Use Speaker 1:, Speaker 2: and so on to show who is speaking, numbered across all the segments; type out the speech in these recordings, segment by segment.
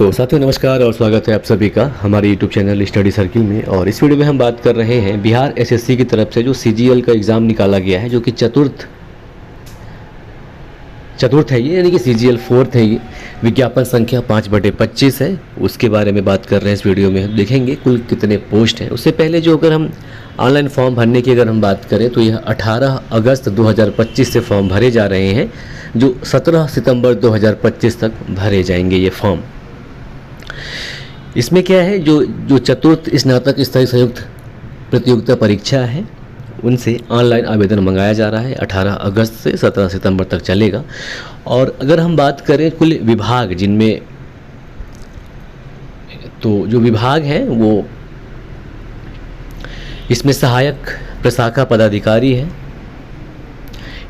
Speaker 1: तो साथियों नमस्कार और स्वागत है आप सभी का हमारे यूट्यूब चैनल स्टडी सर्किल में। और इस वीडियो में हम बात कर रहे हैं बिहार एसएससी की तरफ से जो सीजीएल का एग्ज़ाम निकाला गया है, जो कि चतुर्थ है ये, यानी कि सीजीएल 4 है। ये विज्ञापन संख्या 5/25 है, उसके बारे में बात कर रहे हैं इस वीडियो में। देखेंगे कुल कितने पोस्ट हैं। उससे पहले जो अगर हम ऑनलाइन फॉर्म भरने की अगर हम बात करें तो यह 18 अगस्त 2025 से फॉर्म भरे जा रहे हैं, जो 17 सितंबर 2025 तक भरे जाएंगे ये फॉर्म। इसमें क्या है, जो चतुर्थ स्नातक स्तरीय संयुक्त प्रतियोगिता परीक्षा है उनसे ऑनलाइन आवेदन मंगाया जा रहा है। 18 अगस्त से 17 सितंबर तक चलेगा। और अगर हम बात करें कुल विभाग जिनमें, तो जो विभाग हैं वो इसमें सहायक प्रशाखा पदाधिकारी है,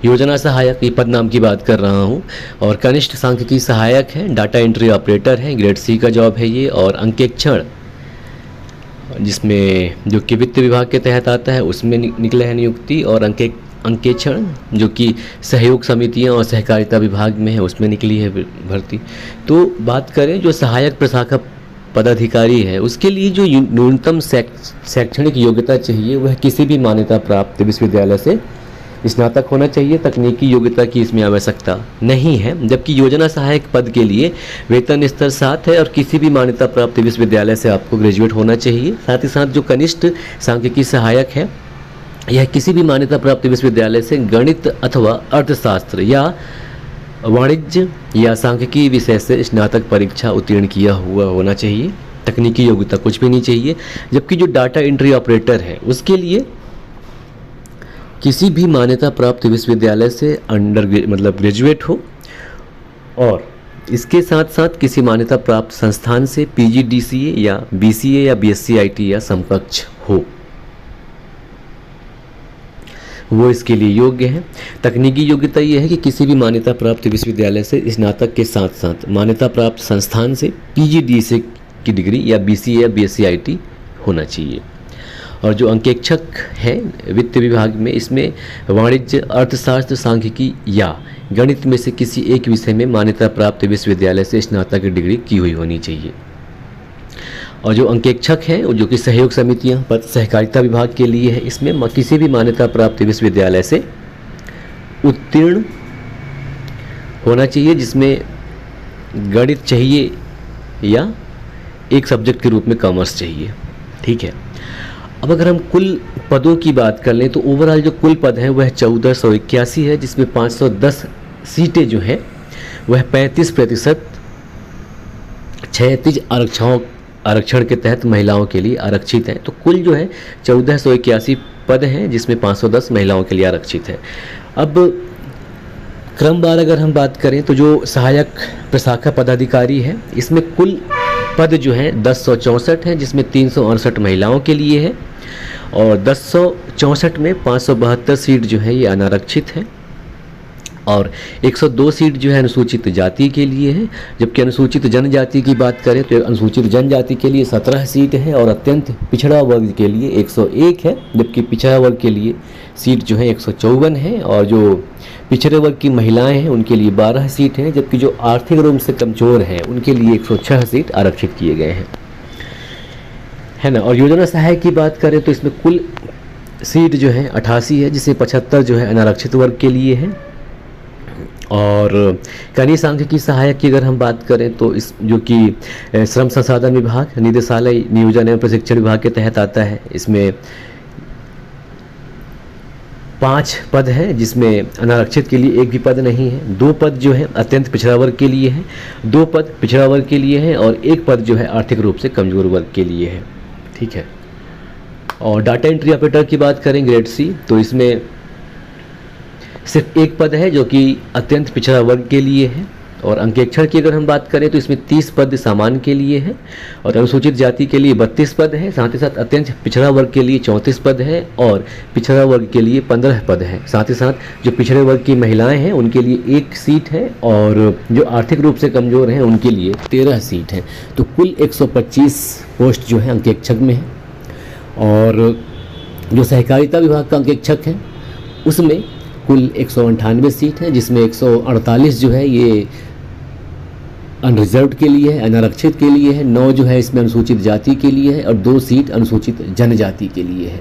Speaker 1: योजना सहायक, ये पद नाम की बात कर रहा हूँ, और कनिष्ठ सांख्यिकी सहायक है, डाटा एंट्री ऑपरेटर है, ग्रेड सी का जॉब है ये, और अंकेक्षण जिसमें जो कि वित्त विभाग के तहत आता है उसमें निकला है नियुक्ति, और अंकेक्षण जो कि सहयोग समितियां और सहकारिता विभाग में है उसमें निकली है भर्ती। तो बात करें जो सहायक प्रशाखा पदाधिकारी है उसके लिए जो न्यूनतम शैक्षणिक योग्यता चाहिए वह किसी भी मान्यता प्राप्त विश्वविद्यालय से स्नातक होना चाहिए। तकनीकी योग्यता की इसमें आवश्यकता नहीं है। जबकि योजना सहायक पद के लिए वेतन स्तर 7 है और किसी भी मान्यता प्राप्त विश्वविद्यालय से आपको ग्रेजुएट होना चाहिए। साथ ही साथ जो कनिष्ठ सांख्यिकी सहायक है यह किसी भी मान्यता प्राप्त विश्वविद्यालय से गणित अथवा अर्थशास्त्र या वाणिज्य या सांख्यिकी विषय से स्नातक परीक्षा उत्तीर्ण किया हुआ होना चाहिए। तकनीकी योग्यता कुछ भी नहीं चाहिए। जबकि जो डाटा एंट्री ऑपरेटर है उसके लिए किसी भी मान्यता प्राप्त विश्वविद्यालय से ग्रेजुएट हो, और इसके साथ साथ किसी मान्यता प्राप्त संस्थान से पीजीडीसीए या बीसीए या बीएससी-आईटी या समकक्ष हो, वो इसके लिए योग्य है। तकनीकी योग्यता ये है कि किसी भी मान्यता प्राप्त विश्वविद्यालय से स्नातक के साथ साथ मान्यता प्राप्त संस्थान से पीजीडीसीए की डिग्री या बीसीए या बीएससी-आईटी होना चाहिए। और जो अंकेक्षक है वित्त विभाग में, इसमें वाणिज्य, अर्थशास्त्र, सांख्यिकी या गणित में से किसी एक विषय में मान्यता प्राप्त विश्वविद्यालय से स्नातक की डिग्री की हुई होनी चाहिए। और जो अंकेक्षक है जो कि सहयोग समितियां पद सहकारिता विभाग के लिए है, इसमें किसी भी मान्यता प्राप्त विश्वविद्यालय से उत्तीर्ण होना चाहिए, जिसमें गणित चाहिए या एक सब्जेक्ट के रूप में कॉमर्स चाहिए। ठीक है। अब अगर हम कुल पदों की बात कर लें तो ओवरऑल जो कुल पद हैं वह 1481 है, जिसमें 510 सीटें जो हैं वह 35% क्षैतिज आरक्षण के तहत महिलाओं के लिए आरक्षित हैं। तो कुल जो है 1481 पद हैं, जिसमें 510 महिलाओं के लिए आरक्षित है। अब क्रमवार अगर हम बात करें तो जो सहायक प्रशाखा पदाधिकारी है इसमें कुल पद जो है 1064 है, जिसमें 368 महिलाओं के लिए है, और 1064 में 572 सीट जो है ये अनारक्षित है, और 102 सीट जो है अनुसूचित जाति के लिए है। जबकि अनुसूचित जनजाति की बात करें तो अनुसूचित जनजाति के लिए 17 सीट है, और अत्यंत पिछड़ा वर्ग के लिए 101 है। जबकि पिछड़ा वर्ग के लिए सीट जो है 154 है, और जो पिछड़े वर्ग की महिलाएं हैं उनके लिए 12 सीट हैं। जबकि जो आर्थिक रूप से कमजोर हैं उनके लिए 106 सीट आरक्षित किए गए हैं, है ना। और योजना सहायक की बात करें तो इसमें कुल सीट जो है 88 है, जिसे 75 जो है अनारक्षित वर्ग के लिए है। और कनिष्ठ सांख्यिकी सहायक की अगर हम बात करें तो इस जो कि श्रम संसाधन विभाग, निदेशालय, नियोजन एवं प्रशिक्षण विभाग के तहत आता है, इसमें 5 पद है, जिसमें अनारक्षित के लिए एक भी पद नहीं है। 2 पद जो है अत्यंत पिछड़ा वर्ग के लिए है, 2 पद पिछड़ा वर्ग के लिए है, और 1 पद जो है आर्थिक रूप से कमजोर वर्ग के लिए है। ठीक है। और डाटा एंट्री ऑपरेटर की बात करें ग्रेड सी, तो इसमें सिर्फ 1 पद है जो कि अत्यंत पिछड़ा वर्ग के लिए है। और अंकेक्षण की अगर हम बात करें तो इसमें 30 पद सामान्य के लिए है, और अनुसूचित जाति के लिए 32 पद है। साथ ही साथ अत्यंत पिछड़ा वर्ग के लिए 34 पद है, और पिछड़ा वर्ग के लिए 15 पद है। साथ ही साथ जो पिछड़े वर्ग की महिलाएं हैं उनके लिए 1 सीट है, और जो आर्थिक रूप से कमज़ोर हैं उनके लिए 13 सीट है। तो कुल 125 पोस्ट जो है अंकेक्षक में है। और जो सहकारिता विभाग का अंकेक्षक है उसमें कुल 198 सीट है, जिसमें 148 जो है ये अनरिजर्व्ड के लिए है, अनारक्षित के लिए है, 9 जो है इसमें अनुसूचित जाति के लिए है और 2 सीट अनुसूचित जनजाति के लिए है।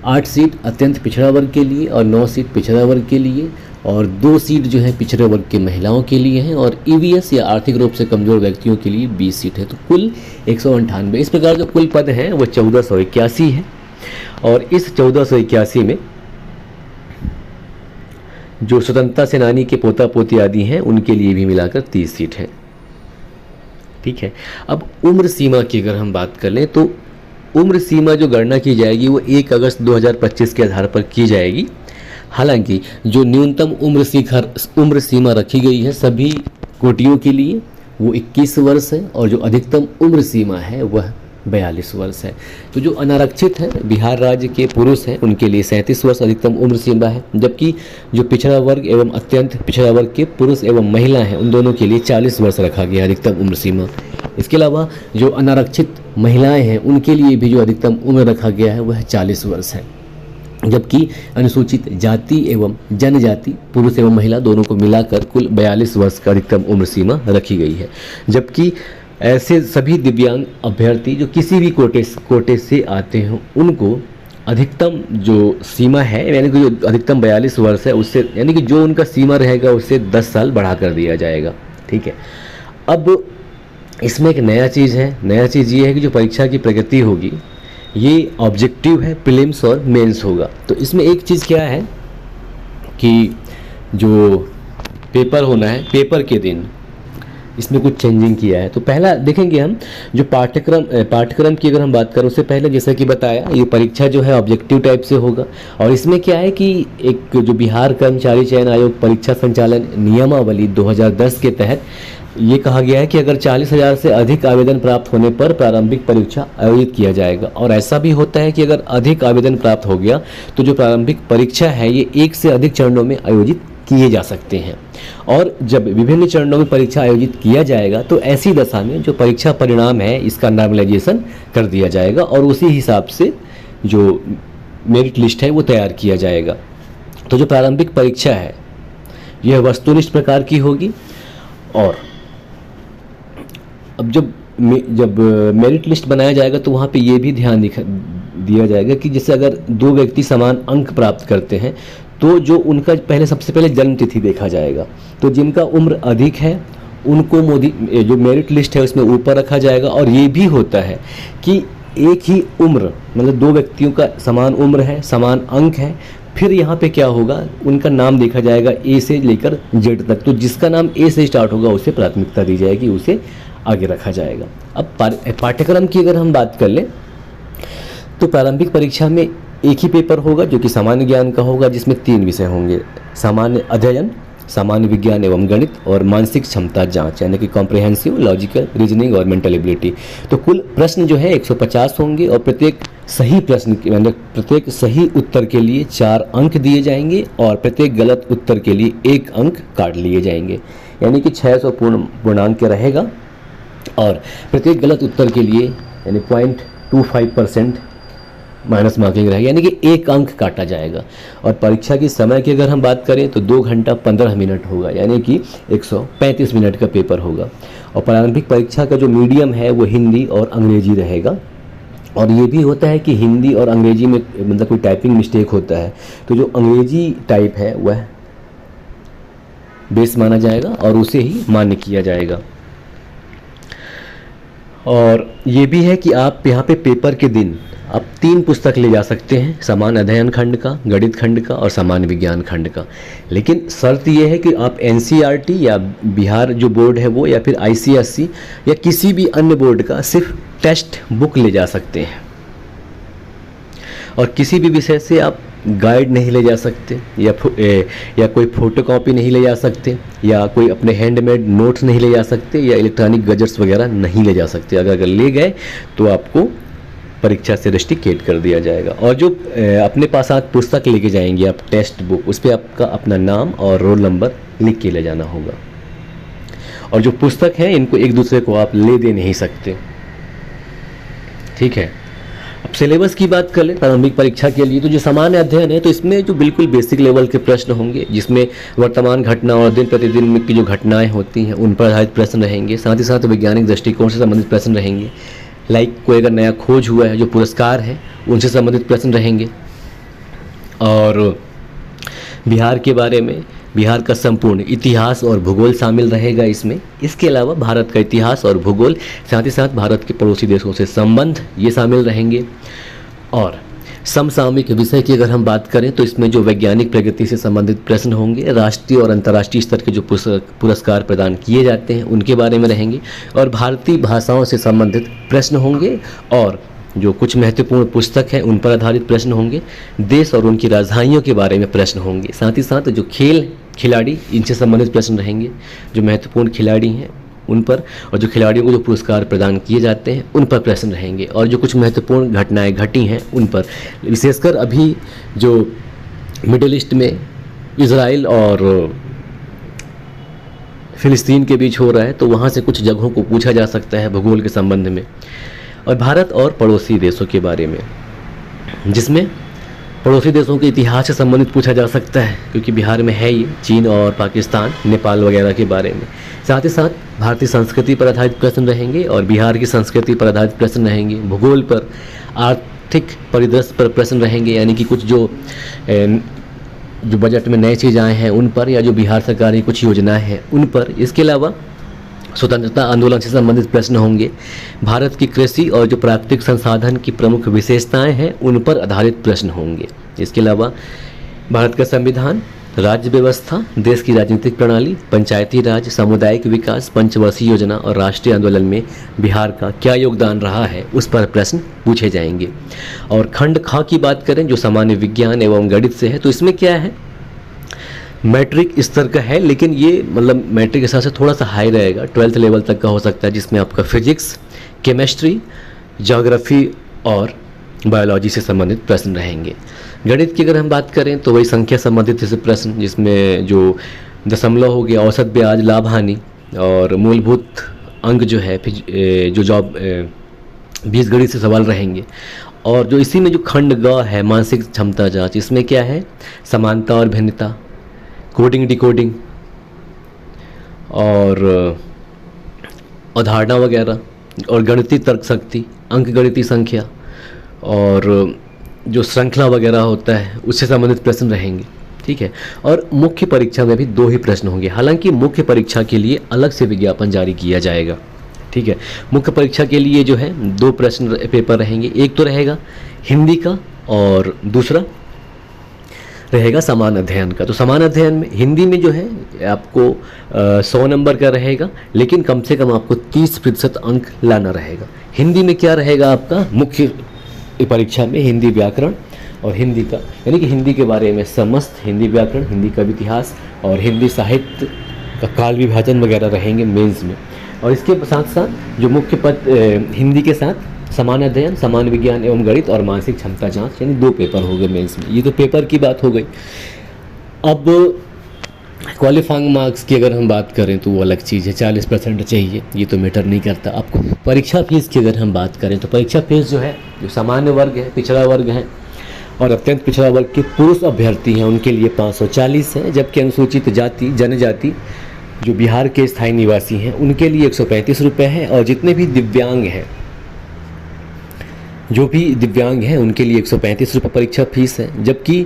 Speaker 1: 8 सीट अत्यंत पिछड़ा वर्ग के लिए और 9 सीट पिछड़ा वर्ग के लिए और 2 सीट जो है पिछड़े वर्ग के महिलाओं के लिए हैं और ईवीएस या आर्थिक रूप से कमज़ोर व्यक्तियों के लिए 20 सीट है। तो कुल 198। इस प्रकार जो कुल पद हैं वो 1481 है और इस 1481 में जो स्वतंत्रता सेनानी के पोता पोती आदि हैं उनके लिए भी मिलाकर 30 सीट है। ठीक है। अब उम्र सीमा की अगर हम बात कर लें तो उम्र सीमा जो गणना की जाएगी वो 1 अगस्त 2025 के आधार पर की जाएगी। हालांकि जो न्यूनतम उम्र सीमा रखी गई है सभी कोटियों के लिए वो 21 वर्ष है और जो अधिकतम उम्र सीमा है वह 42 वर्ष है। तो जो अनारक्षित है बिहार राज्य के पुरुष हैं उनके लिए 37 वर्ष अधिकतम उम्र सीमा है, जबकि जो पिछड़ा वर्ग एवं अत्यंत पिछड़ा वर्ग के पुरुष एवं महिला हैं उन दोनों के लिए 40 वर्ष रखा गया अधिकतम उम्र सीमा। इसके अलावा जो अनारक्षित महिलाएं हैं उनके लिए भी जो अधिकतम उम्र रखा गया है वह 40 वर्ष है, जबकि अनुसूचित जाति एवं जनजाति पुरुष एवं महिला दोनों को मिलाकर कुल 42 वर्ष का अधिकतम उम्र सीमा रखी गई है। जबकि ऐसे सभी दिव्यांग अभ्यर्थी जो किसी भी कोटे से आते हैं उनको अधिकतम जो सीमा है यानी कि जो अधिकतम 42 वर्ष है उससे यानी कि जो उनका सीमा रहेगा उससे 10 साल बढ़ा कर दिया जाएगा। ठीक है। अब इसमें एक नया चीज़ है, नया चीज़ ये है कि जो परीक्षा की प्रगति होगी ये ऑब्जेक्टिव है, प्रीलिम्स और मेंस होगा। तो इसमें एक चीज़ क्या है कि जो पेपर होना है पेपर के दिन इसमें कुछ चेंजिंग किया है। तो पहला देखेंगे हम जो पाठ्यक्रम की अगर हम बात करें उससे पहले जैसा कि बताया ये परीक्षा जो है ऑब्जेक्टिव टाइप से होगा और इसमें क्या है कि एक जो बिहार कर्मचारी चयन आयोग परीक्षा संचालन नियमावली 2010 के तहत ये कहा गया है कि अगर 40,000 से अधिक आवेदन प्राप्त होने पर प्रारंभिक परीक्षा आयोजित किया जाएगा और ऐसा भी होता है कि अगर अधिक आवेदन प्राप्त हो गया तो जो प्रारंभिक परीक्षा है ये 1 से अधिक चरणों में आयोजित किए जा सकते हैं और जब विभिन्न चरणों में परीक्षा आयोजित किया जाएगा तो ऐसी दशा में जो परीक्षा परिणाम है इसका नॉर्मलाइजेशन कर दिया जाएगा और उसी हिसाब से जो मेरिट लिस्ट है वो तैयार किया जाएगा। तो जो प्रारंभिक परीक्षा है यह वस्तुनिष्ठ प्रकार की होगी और अब जब मेरिट लिस्ट बनाया जाएगा तो वहाँ पे ये भी ध्यान दिया जाएगा कि जैसे अगर 2 व्यक्ति समान अंक प्राप्त करते हैं तो जो उनका सबसे पहले जन्म तिथि देखा जाएगा। तो जिनका उम्र अधिक है उनको जो मेरिट लिस्ट है उसमें ऊपर रखा जाएगा और ये भी होता है कि एक ही उम्र मतलब 2 व्यक्तियों का समान उम्र है समान अंक है फिर यहाँ पे क्या होगा उनका नाम देखा जाएगा ए से लेकर जेड तक। तो जिसका नाम ए से स्टार्ट होगा उसे प्राथमिकता दी जाएगी, उसे आगे रखा जाएगा। अब पाठ्यक्रम की अगर हम बात कर लें तो प्रारंभिक परीक्षा में एक ही पेपर होगा जो कि सामान्य ज्ञान का होगा जिसमें 3 विषय होंगे, सामान्य अध्ययन, सामान्य विज्ञान एवं गणित और मानसिक क्षमता जांच यानी कि कॉम्प्रिहेंसिव, लॉजिकल, रीजनिंग और मेंटल एबिलिटी। तो कुल प्रश्न जो है 150 होंगे और प्रत्येक सही उत्तर के लिए 4 अंक दिए जाएंगे और प्रत्येक गलत उत्तर के लिए 1 अंक काट लिए जाएंगे यानी कि 600 पूर्णांक रहेगा और प्रत्येक गलत उत्तर के लिए यानी 0.25% माइनस मार्किंग रहेगी यानी कि 1 अंक काटा जाएगा। और परीक्षा की समय की अगर हम बात करें तो 2 घंटा 15 मिनट होगा यानी कि 135 मिनट का पेपर होगा। और प्रारंभिक परीक्षा का जो मीडियम है वो हिंदी और अंग्रेजी रहेगा और ये भी होता है कि हिंदी और अंग्रेजी में मतलब कोई टाइपिंग मिस्टेक होता है तो जो अंग्रेजी टाइप है वह बेस माना जाएगा और उसे ही मान्य किया जाएगा। और ये भी है कि आप यहाँ पे पेपर के दिन आप 3 पुस्तक ले जा सकते हैं, सामान्य अध्ययन खंड का, गणित खंड का और सामान्य विज्ञान खंड का। लेकिन शर्त ये है कि आप एनसीईआरटी या बिहार जो बोर्ड है वो या फिर आईसीएसई या किसी भी अन्य बोर्ड का सिर्फ टेक्स्ट बुक ले जा सकते हैं और किसी भी विषय से आप गाइड नहीं ले जा सकते या कोई फोटोकॉपी नहीं ले जा सकते या कोई अपने हैंडमेड नोट्स नहीं ले जा सकते या इलेक्ट्रॉनिक गजट्स वगैरह नहीं ले जा सकते। अगर ले गए तो आपको परीक्षा से रिस्ट्रिक्ट कर दिया जाएगा। और जो अपने पास आप पुस्तक लेके जाएंगे आप टेक्स्ट बुक, उस पर आपका अपना नाम और रोल नंबर लिख के ले जाना होगा। और जो पुस्तक हैं इनको एक दूसरे को आप ले दे नहीं सकते, ठीक है। अब सिलेबस की बात कर लें प्रारंभिक परीक्षा के लिए, तो जो सामान्य अध्ययन है तो इसमें जो बिल्कुल बेसिक लेवल के प्रश्न होंगे, जिसमें वर्तमान घटना और दिन प्रतिदिन की जो घटनाएं होती हैं उन पर आधारित प्रश्न रहेंगे। साथ ही साथ वैज्ञानिक दृष्टिकोण से संबंधित प्रश्न रहेंगे। लाइक कोई अगर नया खोज हुआ है, जो पुरस्कार है, उनसे संबंधित प्रश्न रहेंगे। और बिहार के बारे में, बिहार का संपूर्ण इतिहास और भूगोल शामिल रहेगा इसमें। इसके अलावा भारत का इतिहास और भूगोल, साथ ही साथ भारत के पड़ोसी देशों से संबंध, ये शामिल रहेंगे। और समसामयिक विषय की अगर हम बात करें तो इसमें जो वैज्ञानिक प्रगति से संबंधित प्रश्न होंगे, राष्ट्रीय और अंतर्राष्ट्रीय स्तर के जो पुरस्कार प्रदान किए जाते हैं उनके बारे में रहेंगे। और भारतीय भाषाओं से संबंधित प्रश्न होंगे। और जो कुछ महत्वपूर्ण पुस्तक हैं उन पर आधारित प्रश्न होंगे। देश और उनकी राजधानियों के बारे में प्रश्न होंगे। साथ ही साथ जो खिलाड़ी, इनसे संबंधित प्रश्न रहेंगे, जो महत्वपूर्ण खिलाड़ी हैं उन पर, और जो खिलाड़ियों को जो पुरस्कार प्रदान किए जाते हैं उन पर प्रश्न रहेंगे। और जो कुछ महत्वपूर्ण घटनाएं घटी हैं उन पर, विशेषकर अभी जो मिडिल ईस्ट में इजराइल और फिलिस्तीन के बीच हो रहा है, तो वहाँ से कुछ जगहों को पूछा जा सकता है भूगोल के संबंध में। और भारत और पड़ोसी देशों के बारे में, जिसमें पड़ोसी देशों के इतिहास से संबंधित पूछा जा सकता है, क्योंकि बिहार में है ये, चीन और पाकिस्तान, नेपाल वगैरह के बारे में। साथ ही साथ भारतीय संस्कृति पर आधारित प्रश्न रहेंगे और बिहार की संस्कृति पर आधारित प्रश्न रहेंगे। भूगोल पर, आर्थिक परिदृश्य पर प्रश्न रहेंगे, यानी कि कुछ जो बजट में नए चीज़ आए हैं उन पर, या जो बिहार सरकार की कुछ योजनाएं हैं उन पर। इसके अलावा स्वतंत्रता आंदोलन से संबंधित प्रश्न होंगे। भारत की कृषि और जो प्राकृतिक संसाधन की प्रमुख विशेषताएं हैं उन पर आधारित प्रश्न होंगे। इसके अलावा भारत का संविधान, राज्य व्यवस्था, देश की राजनीतिक प्रणाली, पंचायती राज, सामुदायिक विकास, पंचवर्षीय योजना और राष्ट्रीय आंदोलन में बिहार का क्या योगदान रहा है, उस पर प्रश्न पूछे जाएंगे। और खंड ख की बात करें, जो सामान्य विज्ञान एवं गणित से है, तो इसमें क्या है, मैट्रिक स्तर का है, लेकिन ये मतलब मैट्रिक के हिसाब से थोड़ा सा हाई रहेगा, 12th लेवल तक का हो सकता है, जिसमें आपका फिजिक्स, केमिस्ट्री, ज्योग्राफी और बायोलॉजी से संबंधित प्रश्न रहेंगे। गणित की अगर हम बात करें तो वही संख्या संबंधित जैसे प्रश्न, जिसमें जो दशमलव हो गया, औसत ब्याज, लाभ हानि और मूलभूत अंक जो है, जो जॉब बीजगणित से सवाल रहेंगे। और जो इसी में जो खंड ग है, मानसिक क्षमता जाँच, इसमें क्या है, समानता और भिन्नता, कोडिंग डिकोडिंग और अवधारणा वगैरह, और गणितीय तर्क शक्ति, अंक गणितीय संख्या और जो श्रृंखला वगैरह होता है उससे संबंधित प्रश्न रहेंगे। ठीक है। और मुख्य परीक्षा में भी 2 ही प्रश्न होंगे, हालांकि मुख्य परीक्षा के लिए अलग से विज्ञापन जारी किया जाएगा। ठीक है। मुख्य परीक्षा के लिए जो है 2 प्रश्न पेपर रहेंगे, एक तो रहेगा हिंदी का और दूसरा रहेगा समान अध्ययन का। तो समान अध्ययन में हिंदी में जो है आपको 100 नंबर का रहेगा, लेकिन कम से कम आपको 30% अंक लाना रहेगा। हिंदी में क्या रहेगा आपका मुख्य परीक्षा में, हिंदी व्याकरण और हिंदी का, यानी कि हिंदी के बारे में समस्त हिंदी व्याकरण, हिंदी का इतिहास और हिंदी साहित्य का काल विभाजन वगैरह रहेंगे मेंस में। और इसके साथ साथ जो मुख्य पद हिंदी के साथ समान अध्ययन, समान विज्ञान एवं गणित और मानसिक क्षमता जांच, यानी 2 पेपर हो गए मेंस में। ये तो पेपर की बात हो गई। अब क्वालिफाइंग मार्क्स की अगर हम बात करें तो वो अलग चीज़ है, 40% चाहिए, ये तो मैटर नहीं करता आपको। परीक्षा फीस की अगर हम बात करें तो परीक्षा फीस जो है, जो सामान्य वर्ग है, पिछड़ा वर्ग है और अत्यंत पिछड़ा वर्ग के पुरुष अभ्यर्थी हैं उनके लिए 540 है, जबकि अनुसूचित जाति, जनजाति, जो बिहार के स्थायी निवासी हैं उनके लिए 135 रुपये है। और जितने भी दिव्यांग हैं, जो भी दिव्यांग हैं उनके लिए 135 रुपये परीक्षा फीस है। जबकि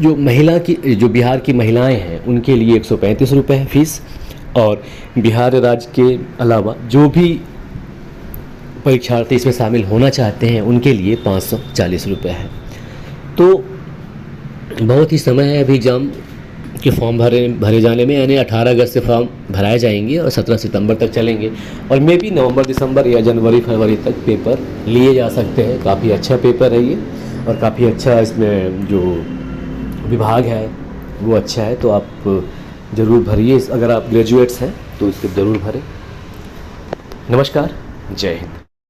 Speaker 1: जो बिहार की महिलाएं हैं उनके लिए 135 रुपये है फीस। और बिहार राज्य के अलावा जो भी परीक्षार्थी इसमें शामिल होना चाहते हैं उनके लिए 540 रुपये है। तो बहुत ही समय है अभी एग्ज़ाम के फॉर्म भरे जाने में, यानी 18 अगस्त से फॉर्म भराए जाएंगे और 17 सितंबर तक चलेंगे। और मे भी नवंबर, दिसंबर या जनवरी, फरवरी तक पेपर लिए जा सकते हैं। काफ़ी अच्छा पेपर है ये और काफ़ी अच्छा इसमें जो विभाग है वो अच्छा है, तो आप ज़रूर भरिए। अगर आप ग्रेजुएट्स हैं तो इसको ज़रूर भरें। नमस्कार, जय हिंद।